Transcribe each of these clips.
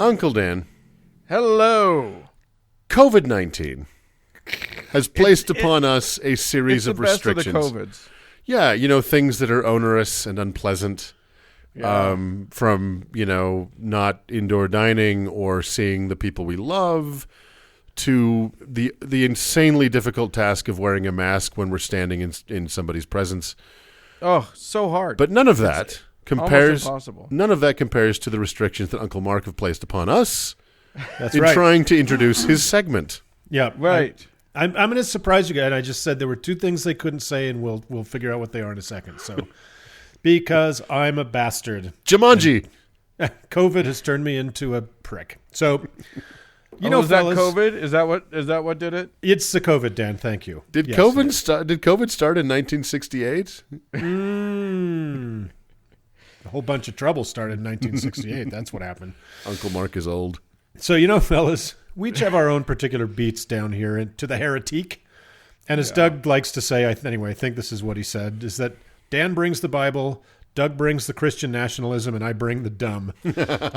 Uncle Dan. Hello. COVID-19 has placed upon us a series of restrictions. It's the best of the COVIDs. Yeah, things that are onerous and unpleasant. Yeah. From, not indoor dining or seeing the people we love to the insanely difficult task of wearing a mask when we're standing in somebody's presence. Oh, so hard. But none of that compares. Almost impossible. None of that compares to the restrictions that Uncle Mark have placed upon us. That's in right. trying to introduce his segment. Yeah, right. I'm going to surprise you guys. I just said there were two things they couldn't say, and we'll figure out what they are in a second. So, because I'm a bastard, Jumanji. COVID has turned me into a prick. So, is that fellas, COVID? Is that what did it? It's the COVID, Dan. Thank you. Did Yes, COVID yes. start? Did COVID start in 1968? A whole bunch of trouble started in 1968. That's what happened. Uncle Mark is old. So, fellas, we each have our own particular beats down here to the heretique. And as Doug likes to say, I think this is what he said, is that Dan brings the Bible, Doug brings the Christian nationalism, and I bring the dumb.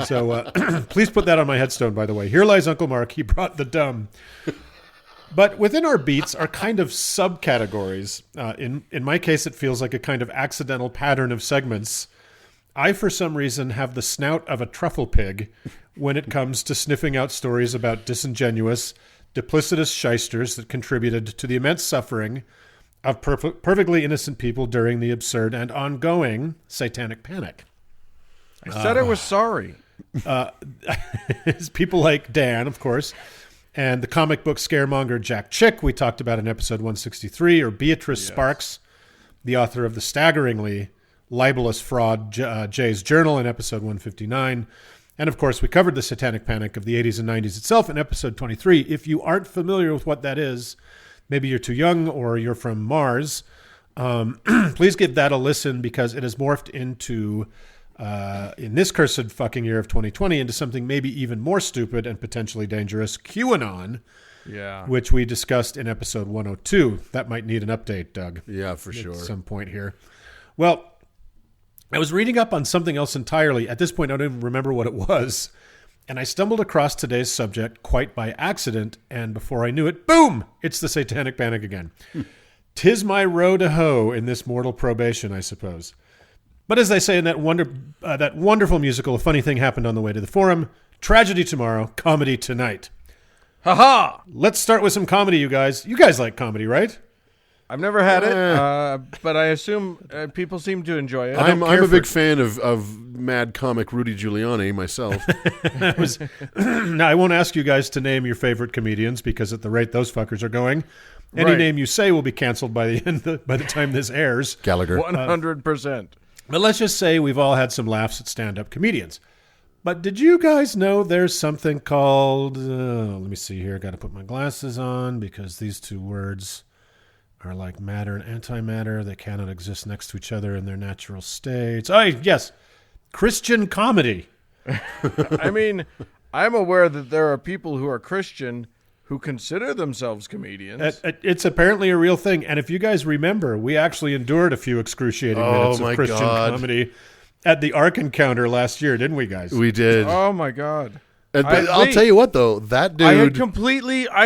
So please put that on my headstone, by the way. Here lies Uncle Mark. He brought the dumb. But within our beats are kind of subcategories. In my case, it feels like a kind of accidental pattern of segments. I, for some reason, have the snout of a truffle pig when it comes to sniffing out stories about disingenuous, duplicitous shysters that contributed to the immense suffering of perfectly innocent people during the absurd and ongoing satanic panic. I said I was sorry. It's people like Dan, of course, and the comic book scaremonger Jack Chick we talked about in episode 163, or Beatrice Sparks, the author of the staggeringly libelous fraud Jay's Journal in episode 159. And of course, we covered the satanic panic of the 80s and 90s itself in episode 23. If you aren't familiar with what that is, maybe you're too young or you're from Mars, please give that a listen, because it has morphed into, in this cursed fucking year of 2020, into something maybe even more stupid and potentially dangerous, QAnon, which we discussed in episode 102. That might need an update, Doug. Yeah, for sure. At some point here. Well, I was reading up on something else entirely. At this point, I don't even remember what it was. And I stumbled across today's subject quite by accident. And before I knew it, boom, it's the satanic panic again. 'Tis my row to hoe in this mortal probation, I suppose. But as they say in that wonderful musical, A Funny Thing Happened on the Way to the Forum, tragedy tomorrow, comedy tonight. Ha-ha! Let's start with some comedy, you guys. You guys like comedy, right? I've never had it, but I assume people seem to enjoy it. I'm a big fan of mad comic Rudy Giuliani myself. Now, I won't ask you guys to name your favorite comedians, because at the rate those fuckers are going, any name you say will be canceled by the time this airs. Gallagher. 100%. But let's just say we've all had some laughs at stand-up comedians. But did you guys know there's something called... let me see here. Got to put my glasses on, because these two words are like matter and antimatter. They cannot exist next to each other in their natural states. Oh, yes. Christian comedy. I mean, I'm aware that there are people who are Christian who consider themselves comedians. It's apparently a real thing. And if you guys remember, we actually endured a few excruciating minutes of Christian comedy at the Ark Encounter last year, didn't we, guys? We did. Oh, my God. But I'll tell you what, though, that dude... I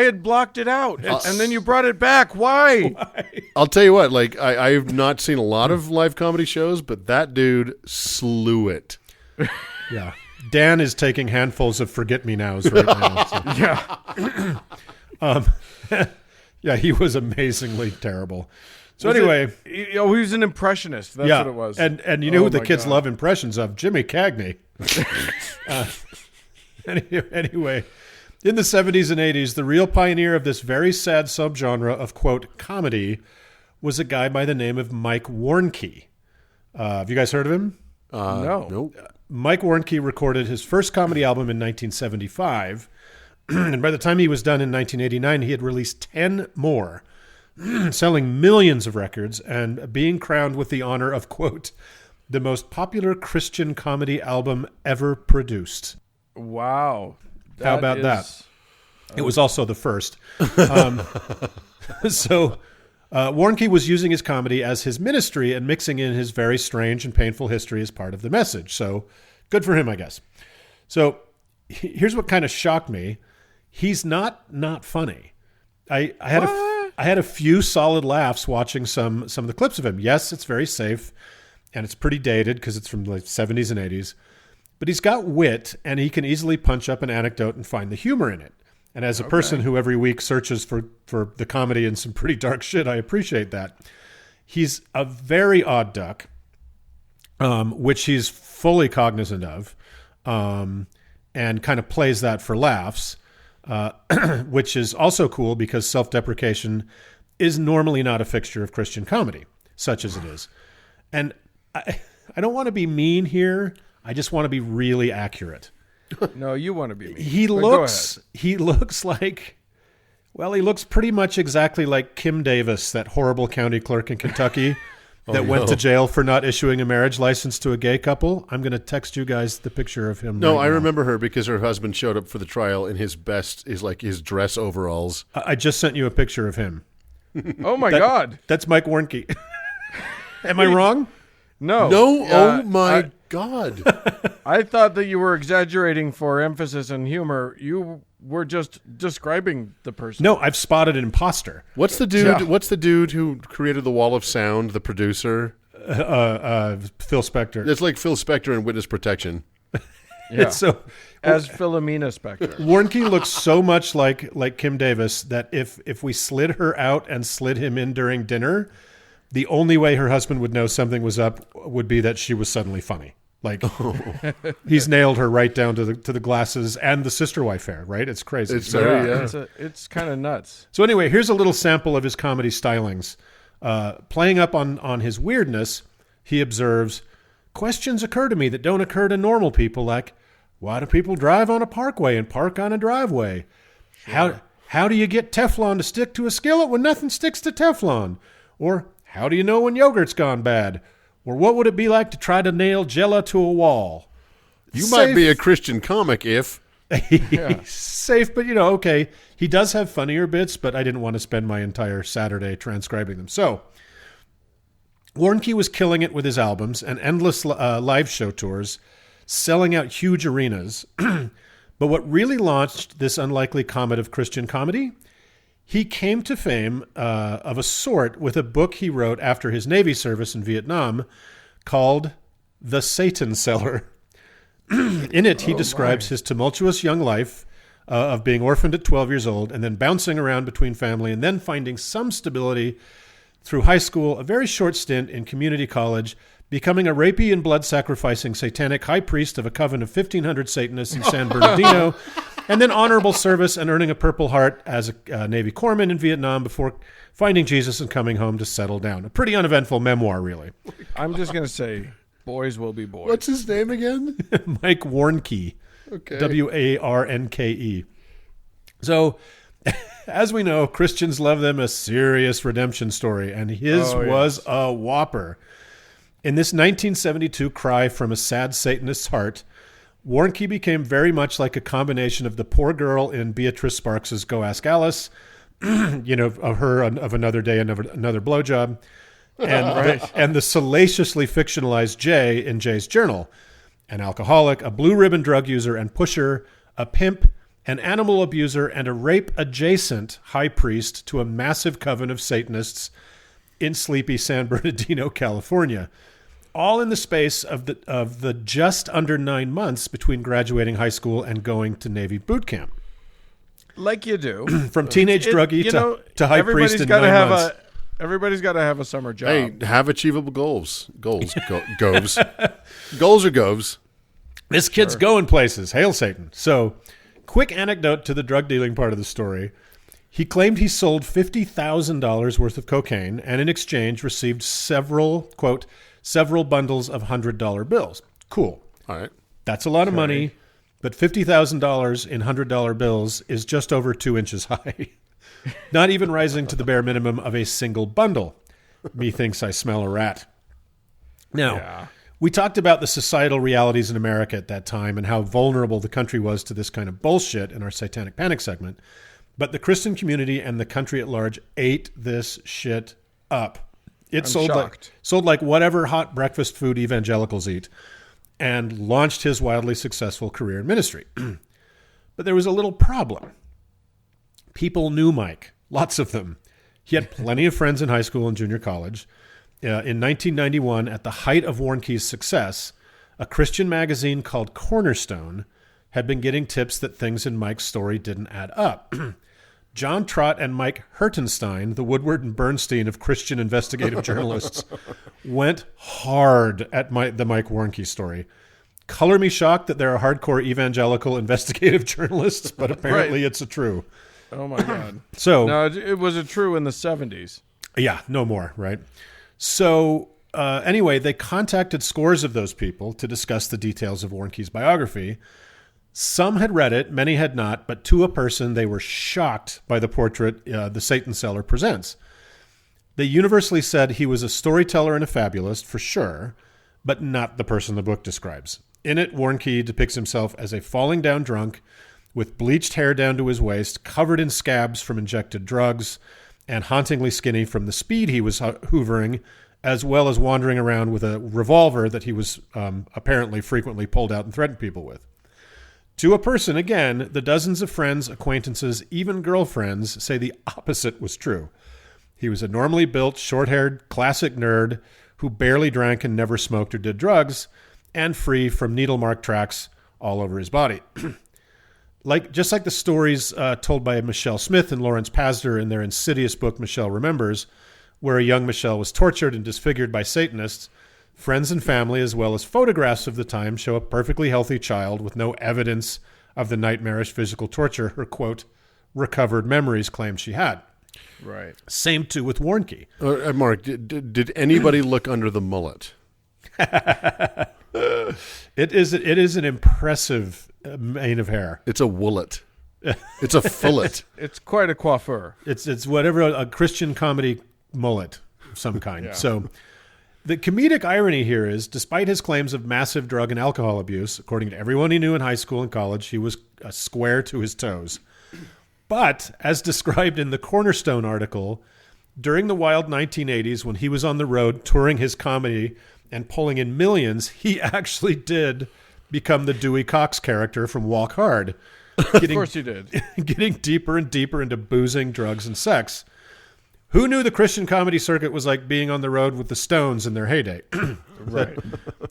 had blocked it out, and then you brought it back. Why? I'll tell you what, I've not seen a lot of live comedy shows, but that dude slew it. Yeah. Dan is taking handfuls of forget-me-nows right now. So. Yeah. Yeah, he was amazingly terrible. So anyway... he was an impressionist. That's what it was. And you know who the kids love impressions of? Jimmy Cagney. Anyway, in the 70s and 80s, the real pioneer of this very sad subgenre of, quote, comedy was a guy by the name of Mike Warnke. Have you guys heard of him? No. Nope. Mike Warnke recorded his first comedy album in 1975, and by the time he was done in 1989, he had released 10 more, selling millions of records and being crowned with the honor of, quote, the most popular Christian comedy album ever produced. Wow. How about that? It was also the first. So Warnke was using his comedy as his ministry and mixing in his very strange and painful history as part of the message. So good for him, I guess. So here's what kind of shocked me. He's not funny. I had a few solid laughs watching some of the clips of him. Yes, it's very safe, and it's pretty dated because it's from the 70s and 80s. But he's got wit, and he can easily punch up an anecdote and find the humor in it. And as a person who every week searches for the comedy and some pretty dark shit, I appreciate that. He's a very odd duck, which he's fully cognizant of, and kind of plays that for laughs, which is also cool because self-deprecation is normally not a fixture of Christian comedy, such as it is. And I don't want to be mean here. I just want to be really accurate. No, you want to be mean. He looks like, well, he looks pretty much exactly like Kim Davis, that horrible county clerk in Kentucky that went to jail for not issuing a marriage license to a gay couple. I'm going to text you guys the picture of him. No, right I now. remember her because her husband showed up for the trial in his best, his dress overalls. I just sent you a picture of him. Oh my God. That's Mike Warnke. Am I wrong? No. Oh my God. I thought that you were exaggerating for emphasis and humor. You were just describing the person. No, I've spotted an imposter. What's the dude? Yeah. What's the dude who created the Wall of Sound? The producer. Phil Spector. It's like Phil Spector in Witness Protection. Yeah. So As Philomena Spector. Warnke looks so much like Kim Davis that if we slid her out and slid him in during dinner, the only way her husband would know something was up would be that she was suddenly funny. Like he's nailed her right down to the glasses and the sister wife hair. Right? It's crazy. It's very, It's kind of nuts. So anyway, here's a little sample of his comedy stylings. Playing up on his weirdness, he observes, questions occur to me that don't occur to normal people, like, why do people drive on a parkway and park on a driveway? Sure. How do you get Teflon to stick to a skillet when nothing sticks to Teflon? Or how do you know when yogurt's gone bad? Or what would it be like to try to nail Jell-O to a wall? You might be a Christian comic if... Safe, but okay. He does have funnier bits, but I didn't want to spend my entire Saturday transcribing them. So, Warnke was killing it with his albums and endless live show tours, selling out huge arenas. But what really launched this unlikely comet of Christian comedy? He came to fame of a sort with a book he wrote after his Navy service in Vietnam called The Satan Seller. In it, he describes his tumultuous young life of being orphaned at 12 years old and then bouncing around between family and then finding some stability through high school, a very short stint in community college, becoming a rapey and blood-sacrificing satanic high priest of a coven of 1,500 Satanists in San Bernardino, and then honorable service and earning a Purple Heart as a Navy corpsman in Vietnam before finding Jesus and coming home to settle down. A pretty uneventful memoir, really. I'm just going to say, boys will be boys. What's his name again? Mike Warnke. Okay. Warnke. So, as we know, Christians love them a serious redemption story, and his was a whopper. In this 1972 cry from a sad Satanist's heart, Warnke became very much like a combination of the poor girl in Beatrice Sparks's Go Ask Alice, of her of Another Day, Another Blowjob, and the salaciously fictionalized Jay in Jay's Journal, an alcoholic, a blue ribbon drug user and pusher, a pimp, an animal abuser, and a rape-adjacent high priest to a massive coven of Satanists in sleepy San Bernardino, California, all in the space of the just under 9 months between graduating high school and going to Navy boot camp. Like you do. From teenage druggie to high priest in 9 months. Everybody's got to have a summer job. Hey, have achievable goals. Goals are goves. This kid's going places. Hail Satan. So, quick anecdote to the drug dealing part of the story. He claimed he sold $50,000 worth of cocaine and in exchange received several bundles of $100 bills. Cool. All right. That's a lot of money, but $50,000 in $100 bills is just over 2 inches high. Not even rising to the bare minimum of a single bundle. Methinks I smell a rat. Now, we talked about the societal realities in America at that time and how vulnerable the country was to this kind of bullshit in our Satanic Panic segment. But the Christian community and the country at large ate this shit up. It sold like whatever hot breakfast food evangelicals eat and launched his wildly successful career in ministry. But there was a little problem. People knew Mike, lots of them. He had plenty of friends in high school and junior college. In 1991, at the height of Warnke's success, a Christian magazine called Cornerstone had been getting tips that things in Mike's story didn't add up. John Trott and Mike Hertenstein, the Woodward and Bernstein of Christian investigative journalists, went hard at the Mike Warnke story. Color me shocked that there are hardcore evangelical investigative journalists, but apparently it's a true. Oh, my God. So no, it was a true in the 70s. Yeah, no more, right? So anyway, they contacted scores of those people to discuss the details of Warnke's biography. Some had read it, many had not, but to a person, they were shocked by the portrait the Satan Seller presents. They universally said he was a storyteller and a fabulist, for sure, but not the person the book describes. In it, Warnke depicts himself as a falling down drunk with bleached hair down to his waist, covered in scabs from injected drugs, and hauntingly skinny from the speed he was hoovering, as well as wandering around with a revolver that he was apparently frequently pulled out and threatened people with. To a person, again, the dozens of friends, acquaintances, even girlfriends say the opposite was true. He was a normally built, short-haired, classic nerd who barely drank and never smoked or did drugs, and free from needle-mark tracks all over his body. Just like the stories told by Michelle Smith and Lawrence Pasder in their insidious book Michelle Remembers, where a young Michelle was tortured and disfigured by Satanists, friends and family, as well as photographs of the time, show a perfectly healthy child with no evidence of the nightmarish physical torture her, quote, recovered memories claimed she had. Right. Same too with Warnke. Mark, did anybody look under the mullet? It is an impressive mane of hair. It's a woolet. It's a fillet. It's quite a coiffeur. It's whatever, a Christian comedy mullet of some kind. Yeah. So the comedic irony here is, despite his claims of massive drug and alcohol abuse, according to everyone he knew in high school and college, he was a square to his toes. But, as described in the Cornerstone article, during the wild 1980s, when he was on the road touring his comedy and pulling in millions, he actually did become the Dewey Cox character from Walk Hard. Of course he did. Getting deeper and deeper into boozing, drugs, and sex. Who knew the Christian comedy circuit was like being on the road with the Stones in their heyday? Right.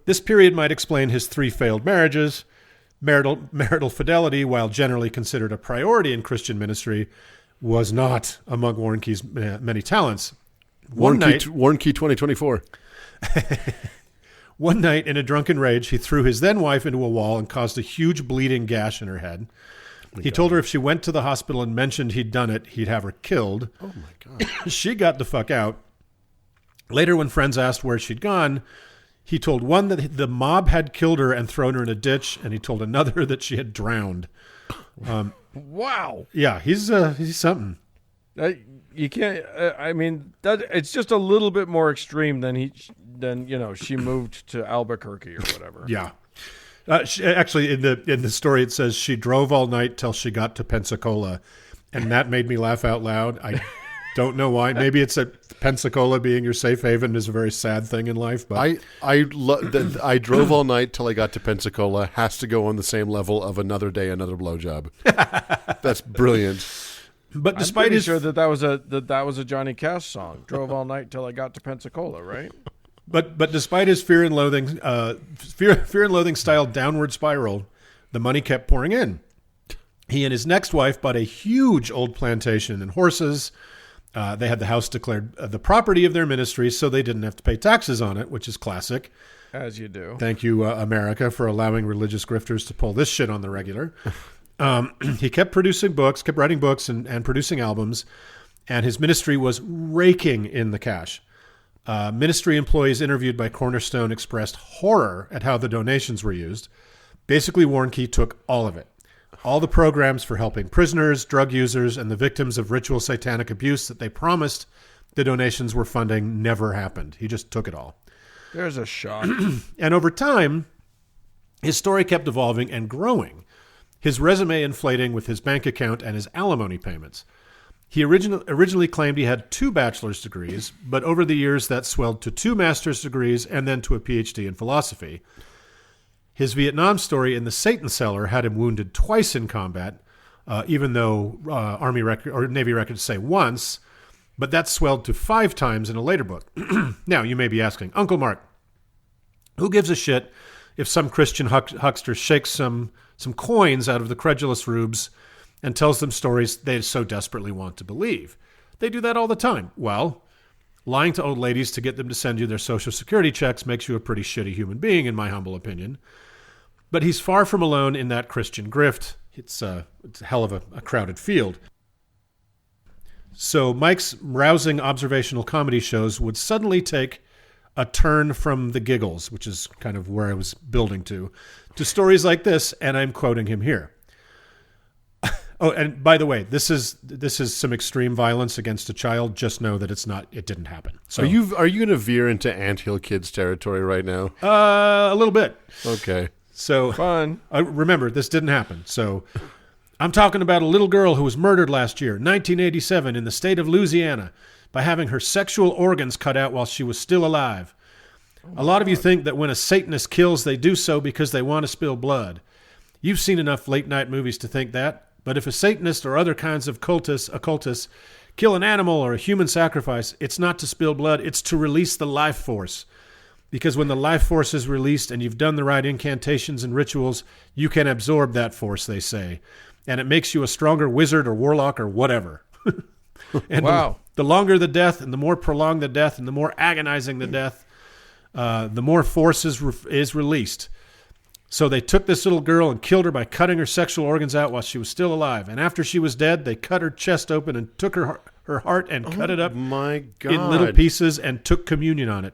This period might explain his 3 failed marriages. Marital fidelity, while generally considered a priority in Christian ministry, was not among Warnke's many talents. Warnke 2024. One night, in a drunken rage, he threw his then-wife into a wall and caused a huge bleeding gash in her head. He told her if she went to the hospital and mentioned he'd done it, he'd have her killed. Oh, my God. She got the fuck out. Later, when friends asked where she'd gone, he told one that the mob had killed her and thrown her in a ditch, and he told another that she had drowned. Wow. Yeah, he's something. You can't. I mean, that it's just a little bit more extreme than she moved to Albuquerque or whatever. Yeah. Actually, in the story, it says she drove all night till she got to Pensacola, and that made me laugh out loud. I don't know why. Maybe it's that Pensacola being your safe haven is a very sad thing in life. But I drove all night till I got to Pensacola has to go on the same level of Another Day, Another Blowjob. That's brilliant. But despite I'm his sure that was a Johnny Cash song. Drove all night till I got to Pensacola, right? But despite his fear and loathing style downward spiral, the money kept pouring in. He and his next wife bought a huge old plantation and horses. They had the house declared the property of their ministry, so they didn't have to pay taxes on it, which is classic. As you do. Thank you, America, for allowing religious grifters to pull this shit on the regular. He kept writing books and producing albums, and his ministry was raking in the cash. Ministry employees interviewed by Cornerstone expressed horror at how the donations were used. Basically, Warnke took all of it. All the programs for helping prisoners, drug users, and the victims of ritual satanic abuse that they promised the donations were funding never happened. He just took it all. There's a shock. And over time, his story kept evolving and growing, his resume inflating with his bank account and his alimony payments. He originally claimed he had 2 bachelor's degrees, but over the years that swelled to 2 master's degrees and then to a PhD in philosophy. His Vietnam story in The Satan Cellar had him wounded twice in combat, even though Army record or Navy records say once, but that swelled to 5 times in a later book. Now, you may be asking, Uncle Mark, who gives a shit if some Christian huckster shakes some coins out of the credulous rubes and tells them stories they so desperately want to believe? They do that all the time. Well, lying to old ladies to get them to send you their Social Security checks makes you a pretty shitty human being, in my humble opinion. But he's far from alone in that Christian grift. It's a hell of a crowded field. So Mike's rousing observational comedy shows would suddenly take a turn from the giggles, which is kind of where I was building to stories like this, and I'm quoting him here. Oh, and by the way, this is some extreme violence against a child. Just know that it didn't happen. So are you going to veer into Anthill Kids territory right now? A little bit. Okay. So Fun. Remember, this didn't happen. So I'm talking about a little girl who was murdered last year, 1987, in the state of Louisiana, by having her sexual organs cut out while she was still alive. A lot of you think that when a Satanist kills, they do so because they want to spill blood. You've seen enough late-night movies to think that. But if a Satanist or other kinds of occultists kill an animal or a human sacrifice, it's not to spill blood, it's to release the life force. Because when the life force is released and you've done the right incantations and rituals, you can absorb that force, they say. And it makes you a stronger wizard or warlock or whatever. And Wow. the longer the death and the more prolonged the death and the more agonizing the death, the more force is released. So they took this little girl and killed her by cutting her sexual organs out while she was still alive. And after she was dead, they cut her chest open and took her heart and cut it up My God. in little pieces and took communion on it.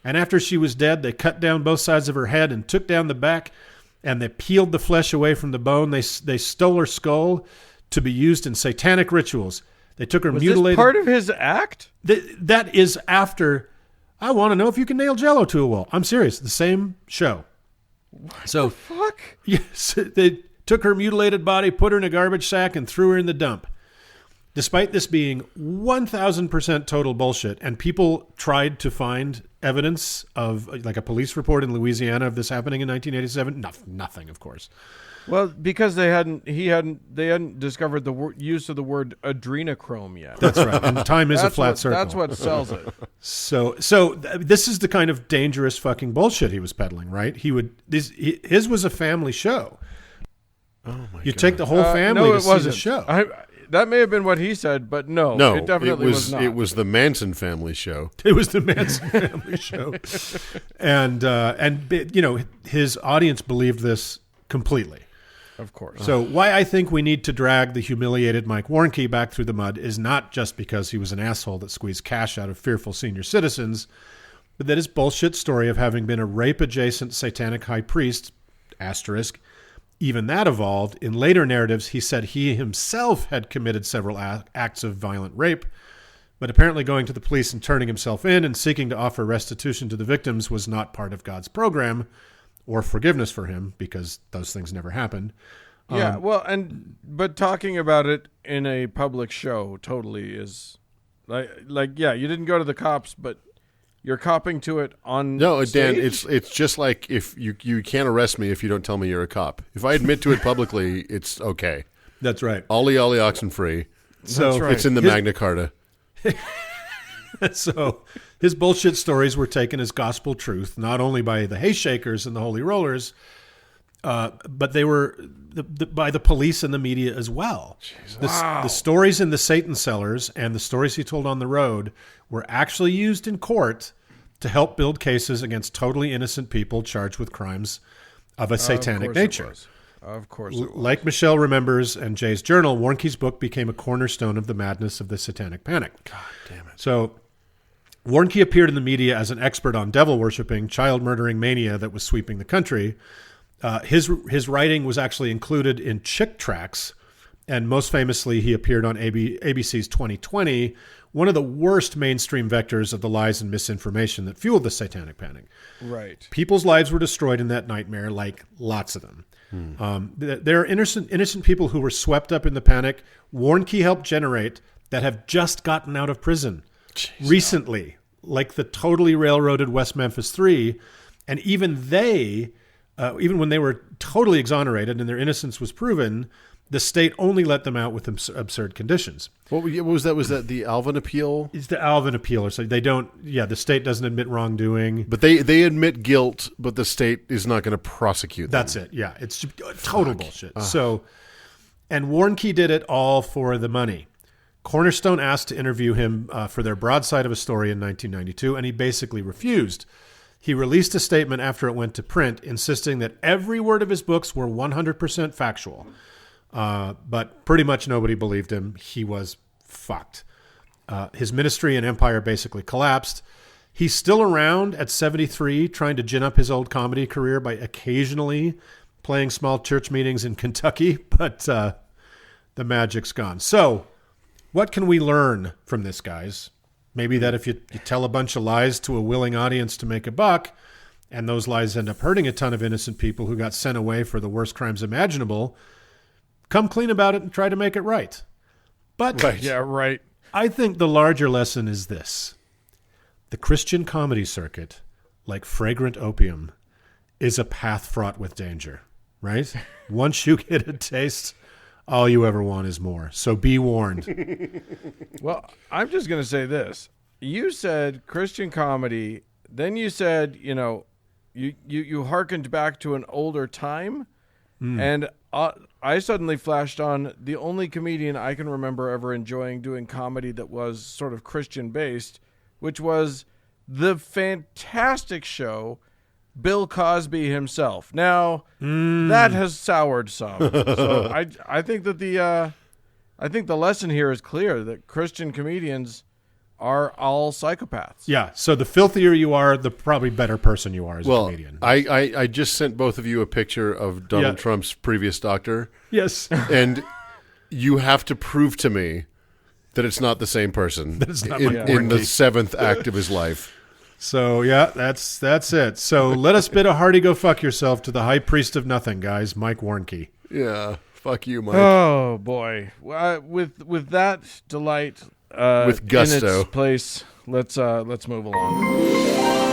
And after she was dead, they cut down both sides of her head and took down the back, and they peeled the flesh away from the bone. They stole her skull to be used in satanic rituals. They took her Was mutilated. this part of his act? That is after. I want to know if you can nail Jell-O to a wall. I'm serious. The same show. So Fuck. yes, they took her mutilated body, put her in a garbage sack, and threw her in the dump. Despite this being 1,000% total bullshit, and people tried to find evidence of, like a police report in Louisiana of this happening in 1987, nothing, of course. Well, because they hadn't discovered the use of the word adrenochrome yet. That's right. And time is a flat circle. That's what sells it. So this is the kind of dangerous fucking bullshit he was peddling, right? His was a family show. Oh my You God. take the whole family no, to it see wasn't. the show. That may have been what he said, but no, No, it definitely was not. It was the Manson family show. It was the Manson family show, and you know, his audience believed this completely. Of course. So why I think we need to drag the humiliated Mike Warnke back through the mud is not just because he was an asshole that squeezed cash out of fearful senior citizens, but that his bullshit story of having been a rape-adjacent satanic high priest, asterisk, even that evolved. In later narratives, he said he himself had committed several acts of violent rape, but apparently going to the police and turning himself in and seeking to offer restitution to the victims was not part of God's program or forgiveness for him, because those things never happened. Yeah, but talking about it in a public show totally is like yeah, you didn't go to the cops, but you're copping to it on No, Dan, stage? it's just like if you can't arrest me if you don't tell me you're a cop. If I admit to it publicly, it's okay. That's right. Ollie, oxen free. So That's right. It's in the Magna Carta. So his bullshit stories were taken as gospel truth, not only by the hayshakers and the holy rollers, but they were by the police and the media as well. The stories in the Satan cellars and the stories he told on the road were actually used in court to help build cases against totally innocent people charged with crimes of a satanic nature. Of course it was. Like Michelle remembers and Jay's journal, Warnke's book became a cornerstone of the madness of the satanic panic. God damn it. So Warnke appeared in the media as an expert on devil-worshipping, child-murdering mania that was sweeping the country. His writing was actually included in Chick Tracts, and most famously, he appeared on ABC's 2020, one of the worst mainstream vectors of the lies and misinformation that fueled the satanic panic. Right. People's lives were destroyed in that nightmare, like lots of them. There are innocent people who were swept up in the panic Warnke helped generate that have just gotten out of prison recently, like the totally railroaded West Memphis 3, and even they even when they were totally exonerated and their innocence was proven, the state only let them out with absurd conditions. What was that? Was that the Alvin appeal? It's the Alvin appeal, or so they don't. Yeah, the state doesn't admit wrongdoing, But they admit guilt, but the state is not going to prosecute them. that's it. Yeah, it's total bullshit. So, and Warnke did it all for the money. Cornerstone asked to interview him for their broadside of a story in 1992, and he basically refused. He released a statement after it went to print, insisting that every word of his books were 100% factual. But pretty much nobody believed him. He was fucked. His ministry and empire basically collapsed. He's still around at 73, trying to gin up his old comedy career by occasionally playing small church meetings in Kentucky, but the magic's gone. So, what can we learn from this, guys? Maybe that if you tell a bunch of lies to a willing audience to make a buck, and those lies end up hurting a ton of innocent people who got sent away for the worst crimes imaginable, come clean about it and try to make it right. But Yeah, right. I think the larger lesson is this. The Christian comedy circuit, like fragrant opium, is a path fraught with danger, right? Once you get a taste, all you ever want is more. So be warned. Well, I'm just going to say this. You said Christian comedy, then you said, you hearkened back to an older time, and I suddenly flashed on the only comedian I can remember ever enjoying doing comedy that was sort of Christian-based, which was the fantastic show Bill Cosby himself. Now, that has soured some. So I think that the lesson here is clear that Christian comedians are all psychopaths. Yeah, so the filthier you are, the probably better person you are as a comedian. I just sent both of you a picture of Donald Trump's previous doctor. Yes. And you have to prove to me that it's not the same person That it's not in Mike the Warnke. seventh act of his life. So, yeah, that's it. So let us bid a hearty go fuck yourself to the high priest of nothing, guys, Mike Warnke. Yeah, fuck you, Mike. Oh boy! With that delight With gusto. in its place, let's move along.